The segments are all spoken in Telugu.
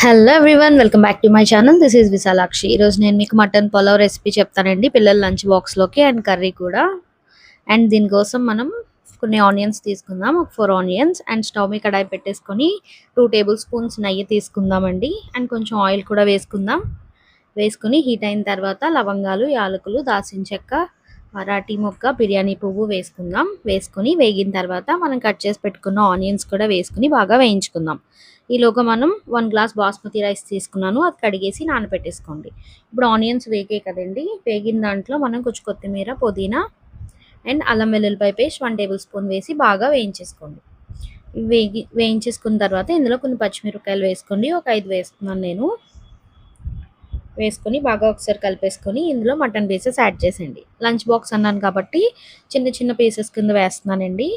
Hello everyone, welcome back to my channel. This is Vishalakshi. ఈరోజు నేను మీకు మటన్ పులావ్ రెసిపీ చెప్తానండి, పిల్లల లంచ్ బాక్స్లోకి అండ్ కర్రీ కూడా. అండ్ దీనికోసం మనం కొన్ని ఆనియన్స్ తీసుకుందాం, ఒక 4 ఆనియన్స్. అండ్ స్టవ్ మీద కడాయి పెట్టేసుకొని 2 టేబుల్ స్పూన్స్ నెయ్యి తీసుకుందామండి. అండ్ కొంచెం ఆయిల్ కూడా వేసుకుందాం. వేసుకొని హీట్ అయిన తర్వాత లవంగాలు, యాలకులు, దాల్చిన చెక్క, మరాఠీ మొగ్గ, బిర్యానీ పువ్వు వేసుకుందాం. వేసుకొని వేగిన తర్వాత మనం కట్ చేసి పెట్టుకున్న ఆనియన్స్ కూడా వేసుకుని బాగా వేయించుకుందాం. ఈలోగా మనం 1 గ్లాస్ బాస్మతి రైస్ తీసుకున్నాను, అది కడిగేసి నానబెట్టేసుకోండి. ఇప్పుడు ఆనియన్స్ వేగే కదండి, వేగిన దాంట్లో మనం కొంచెం కొత్తిమీర, పుదీనా అండ్ అల్లం వెల్లుల్లిపాయ పేస్ట్ 1 టేబుల్ స్పూన్ వేసి బాగా వేయించేసుకోండి. వేయించేసుకున్న తర్వాత ఇందులో కొన్ని పచ్చిమిరపకాయలు వేసుకోండి, ఒక 5 వేస్తున్నాను నేను. వేసుకొని బాగా ఒకసారి కలిపేసుకొని ఇందులో మటన్ పీసెస్ యాడ్ చేసేయండి. లంచ్ బాక్స్ అన్నాను కాబట్టి చిన్న చిన్న పీసెస్ కింద వేస్తున్నానండి.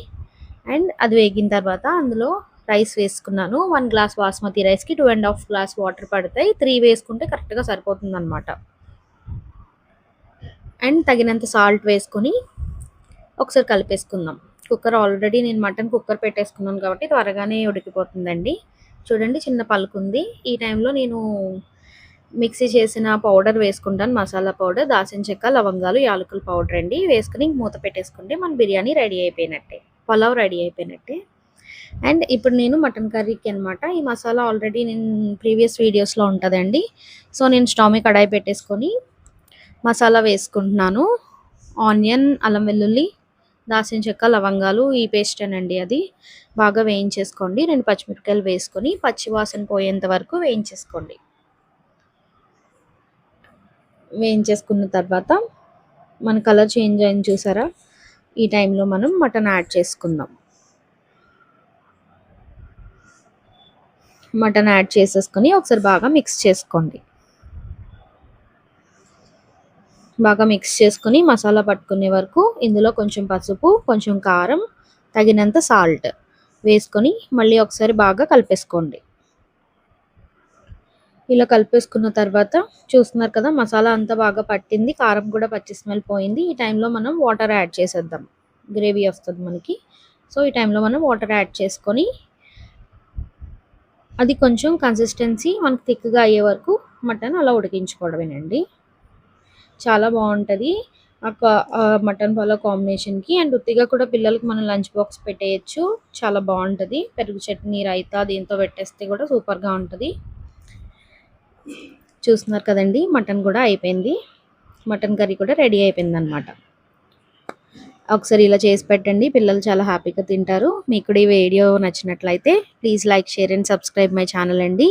అండ్ అది వేగిన తర్వాత అందులో రైస్ వేసుకున్నాను. 1 గ్లాస్ బాస్మతి రైస్కి 2.5 గ్లాస్ వాటర్ పడతాయి. 3 వేసుకుంటే కరెక్ట్గా సరిపోతుంది అనమాట. అండ్ తగినంత సాల్ట్ వేసుకొని ఒకసారి కలిపేసుకుందాం. కుక్కర్ ఆల్రెడీ నేను మటన్ కుక్కర్ పెట్టేసుకున్నాను కాబట్టి త్వరగానే ఉడికిపోతుందండి. చూడండి, చిన్న పలుకుంది. ఈ టైంలో నేను మిక్సీ చేసిన పౌడర్ వేసుకుంటాను, మసాలా పౌడర్, దాల్చిన చెక్క, లవంగాలు, యాలకుల పౌడర్ అండి. వేసుకుని మూత పెట్టేసుకుంటే మన బిర్యానీ రెడీ అయిపోయినట్టే, పులావ్ రెడీ అయిపోయినట్టే. అండ్ ఇప్పుడు నేను మటన్ కర్రీకి అనమాట ఈ మసాలా ఆల్రెడీ నేను ప్రీవియస్ వీడియోస్లో ఉంటుందండి. సో నేను స్టవ్ మీద కడాయి పెట్టేసుకొని మసాలా వేసుకుంటున్నాను. ఆనియన్, అల్లం వెల్లుల్లి, దాల్చిన చెక్క, లవంగాలు, ఈ పేస్టేనండి. అది బాగా వేయించేసుకోండి. 2 పచ్చిమిరపకాయలు వేసుకొని పచ్చివాసన పోయేంత వరకు వేయించేసుకోండి. వేయించేసుకున్న తర్వాత మన కలర్ చేంజ్ అయింది చూసారా, ఈ టైంలో మనం మటన్ యాడ్ చేసుకుందాం. మటన్ యాడ్ చేసేసుకొని ఒకసారి బాగా మిక్స్ చేసుకోండి. బాగా మిక్స్ చేసుకొని మసాలా పట్టుకునే వరకు ఇందులో కొంచెం పసుపు, కొంచెం కారం, తగినంత సాల్ట్ వేసుకొని మళ్ళీ ఒకసారి బాగా కలిపేసుకోండి. ఇలా కలిపేసుకున్న తర్వాత చూస్తున్నారు కదా, మసాలా అంతా బాగా పట్టింది, కారం కూడా పచ్చి స్మెల్ పోయింది. ఈ టైంలో మనం వాటర్ యాడ్ చేసేద్దాం, గ్రేవీ వస్తుంది మనకి. సో ఈ టైంలో మనం వాటర్ యాడ్ చేసుకొని అది కొంచెం కన్సిస్టెన్సీ మనకు థిక్గా అయ్యే వరకు మటన్ అలా ఉడికించుకోవడమేనండి. చాలా బాగుంటుంది మటన్ పులావ్ కాంబినేషన్కి. అండ్ ఉత్తిగా కూడా పిల్లలకి మనం లంచ్ బాక్స్ పెట్టేయచ్చు, చాలా బాగుంటుంది. పెరుగు చట్నీ, రైతా దీంతో పెట్టేస్తే కూడా సూపర్గా ఉంటుంది. చూస్తున్నారు కదండి, మటన్ కూడా అయిపోయింది, మటన్ కర్రీ కూడా రెడీ అయిపోయింది అనమాట. ఒకసారి ఇలా చేసి పెట్టండి, పిల్లలు చాలా హ్యాపీగా తింటారు. మీకు కూడా ఈ వీడియో నచ్చినట్లయితే please like, share and subscribe my channel అండి.